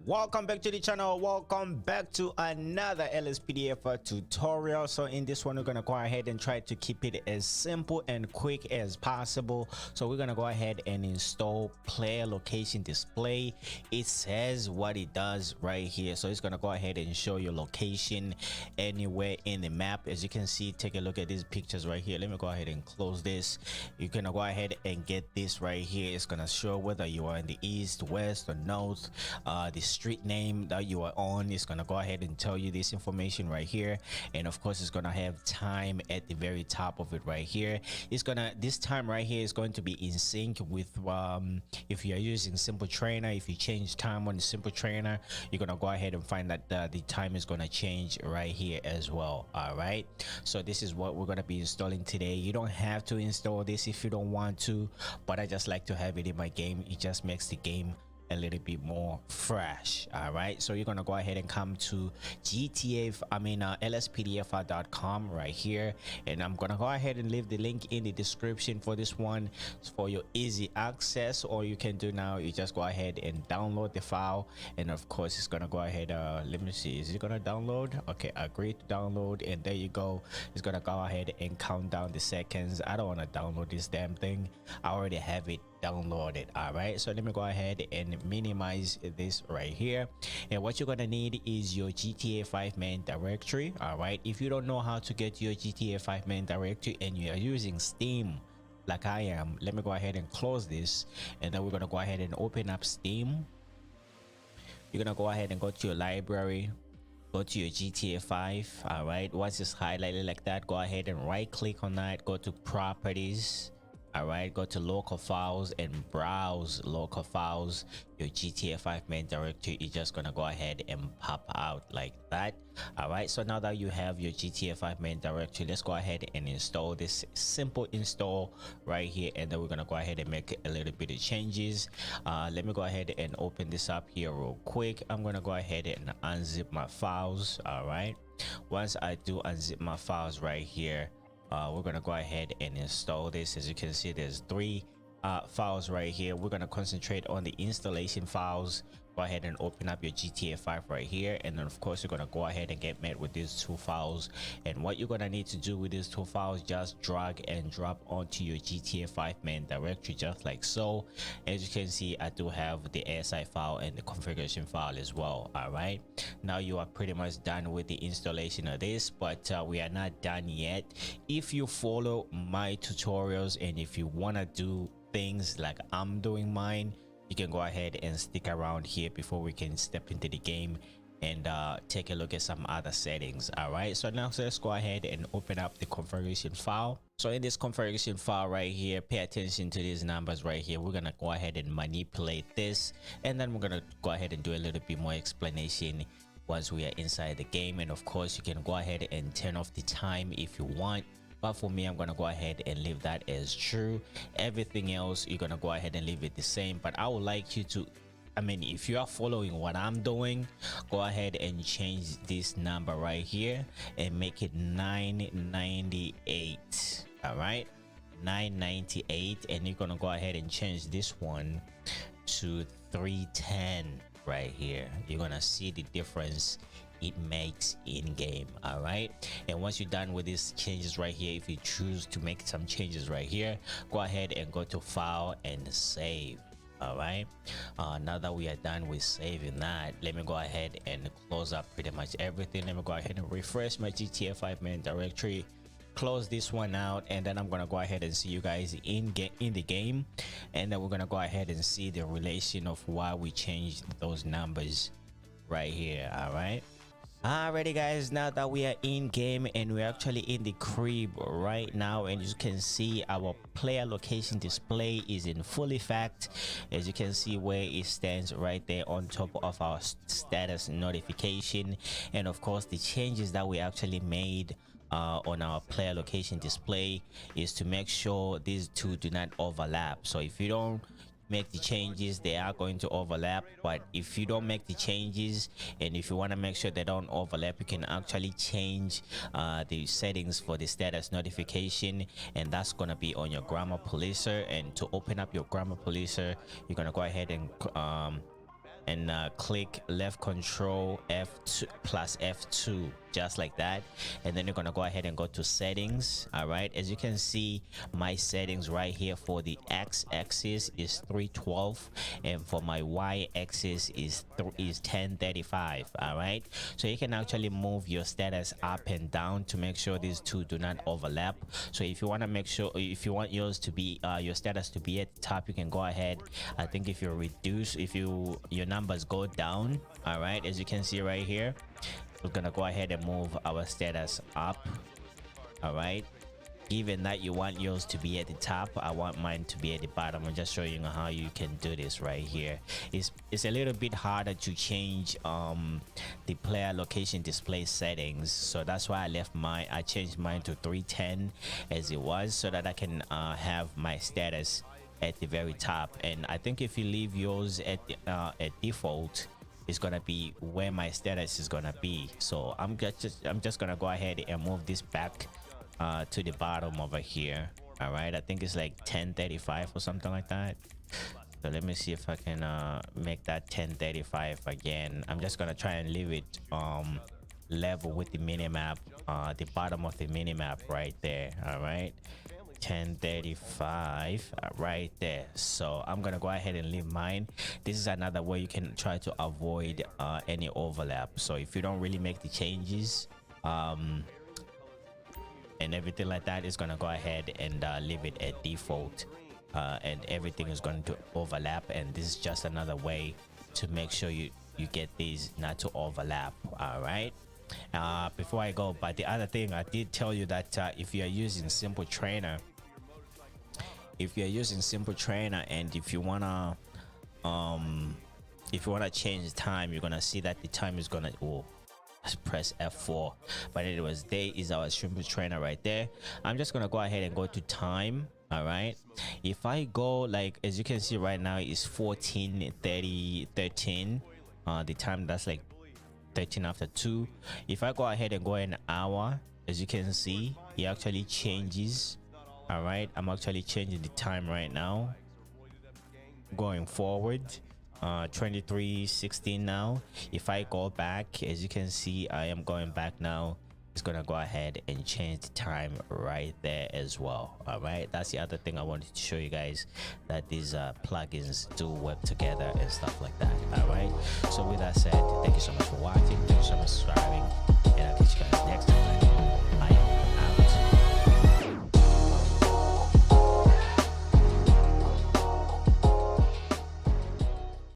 Welcome back to the channel. Welcome back to another LSPDF tutorial. So in this one, we're gonna go ahead and try to keep it as simple and quick as possible. So we're gonna go ahead and install player location display. It says what it does right here. So it's gonna go ahead and show your location anywhere in the map. As you can see, take a look at these pictures right here. Let me go ahead and close this. You're gonna go ahead and get this right here. It's gonna show whether you are in the east, west, or north. The street name that you are on is gonna go ahead and tell you this information right here, and of course it's gonna have time at the very top of it right here. It's gonna, this time right here is going to be in sync with if you're using Simple Trainer. If you change time on the Simple Trainer, you're gonna go ahead and find that the time is gonna change right here as well. All right, so this is what we're gonna be installing today. You don't have to install this if you don't want to, but I just like to have it in my game. It just makes the game a little bit more fresh. All right, so you're gonna go ahead and come to lspdf.com right here, and I'm gonna go ahead and leave the link in the description for this one for your easy access. All you can do now is just go ahead and download the file, and of course it's gonna go ahead, let me see, is it gonna download? Okay, agree to download, and there you go. It's gonna go ahead and count down the seconds. I don't want to download this damn thing. I already have it downloaded. All right, so let me go ahead and minimize this right here, and what you're gonna need is your GTA 5 main directory. All right, if you don't know how to get your GTA 5 main directory and you are using Steam like I am, let me go ahead and close this, and then we're gonna go ahead and open up Steam. You're gonna go ahead and go to your library, go to your GTA 5. All right, once it's highlighted like that, go ahead and right click on that, go to properties. All right, go to local files and browse local files. Your GTA 5 main directory is just gonna go ahead and pop out like that. All right, so now that you have your GTA 5 main directory, let's go ahead and install this simple install right here, and then we're gonna go ahead and make a little bit of changes. Let me go ahead and open this up here real quick. I'm gonna go ahead and unzip my files. All right, once I do unzip my files right here, we're gonna go ahead and install this. As you can see, there's three files right here. We're gonna concentrate on the installation files. Go ahead and open up your GTA 5 right here, and then of course you're gonna go ahead and get met with these two files. And what you're gonna need to do with these two files, just drag and drop onto your GTA 5 main directory just like so. As you can see, I do have the ASI file and the configuration file as well. All right, now you are pretty much done with the installation of this, but we are not done yet. If you follow my tutorials and if you want to do things like I'm doing mine, you can go ahead and stick around here before we can step into the game and take a look at some other settings. All right, so now let's go ahead and open up the configuration file. So in this configuration file right here, pay attention to these numbers right here. We're gonna go ahead and manipulate this, and then we're gonna go ahead and do a little bit more explanation once we are inside the game. And of course you can go ahead and turn off the time if you want, but for me, I'm gonna go ahead and leave that as true. Everything else, you're gonna go ahead and leave it the same. But I would like you to, I mean, if you are following what I'm doing, go ahead and change this number right here and make it 998. All right, 998, and you're gonna go ahead and change this one to 310 right here. You're gonna see the difference it makes in game. All right, and once you're done with these changes right here, if you choose to make some changes right here, go ahead and go to file and save. All right, now that we are done with saving that, let me go ahead and close up pretty much everything. Let me go ahead and refresh my GTA 5 main directory, close this one out, and then I'm gonna go ahead and see you guys in the game, and then we're gonna go ahead and see the relation of why we changed those numbers right here. All right, alrighty guys, now that we are in game and we're actually in the crib right now, and you can see our player location display is in full effect. As you can see where it stands right there on top of our status notification, and of course the changes that we actually made on our player location display is to make sure these two do not overlap. So if you don't make the changes, they are going to overlap, but if you don't make the changes and if you want to make sure they don't overlap, you can actually change the settings for the status notification, and that's going to be on your Grammar Policer. And to open up your Grammar Policer, you're going to go ahead and and click left control F2 plus F2, just like that. And then you're gonna go ahead and go to settings. All right, as you can see, my settings right here for the x-axis is 312, and for my y-axis is 1035. All right, so you can actually move your status up and down to make sure these two do not overlap. So if you want to make sure, if you want yours to be your status to be at the top, you can go ahead. I think if you reduce, if your numbers go down, all right, as you can see right here, we're gonna go ahead and move our status up. All right, given that you want yours to be at the top, I want mine to be at the bottom. I'm just showing you how you can do this right here. It's a little bit harder to change the player location display settings, so that's why I changed mine to 310 as it was, so that I can have my status at the very top. And I think if you leave yours at default, it's gonna be where my status is gonna be. So I'm just gonna go ahead and move this back to the bottom over here. All right, I think it's like 1035 or something like that. So let me see if I can make that 1035 again. I'm just gonna try and leave it level with the minimap, the bottom of the minimap right there. All right, 1035 right there. So I'm gonna go ahead and leave mine. This is another way you can try to avoid any overlap. So if you don't really make the changes and everything like that, is gonna go ahead and leave it at default, and everything is going to overlap. And this is just another way to make sure you get these not to overlap. All right, before I go, but the other thing, I did tell you that if you are using Simple Trainer, and if you wanna change the time, you're gonna see that the time is gonna, let's press F4. But anyways, there is our Simple Trainer right there. I'm just gonna go ahead and go to time. All right, if I go, like, as you can see right now, it's 14:13. The time, that's like 13 after 2. If I go ahead and go an hour, as you can see, it actually changes. All right, I'm actually changing the time right now going forward. 23:16 now. If I go back, as you can see, I am going back now. It's gonna go ahead and change the time right there as well. All right, that's the other thing I wanted to show you guys, that these plugins do work together and stuff like that. All right, so with that said, thank you so much for watching.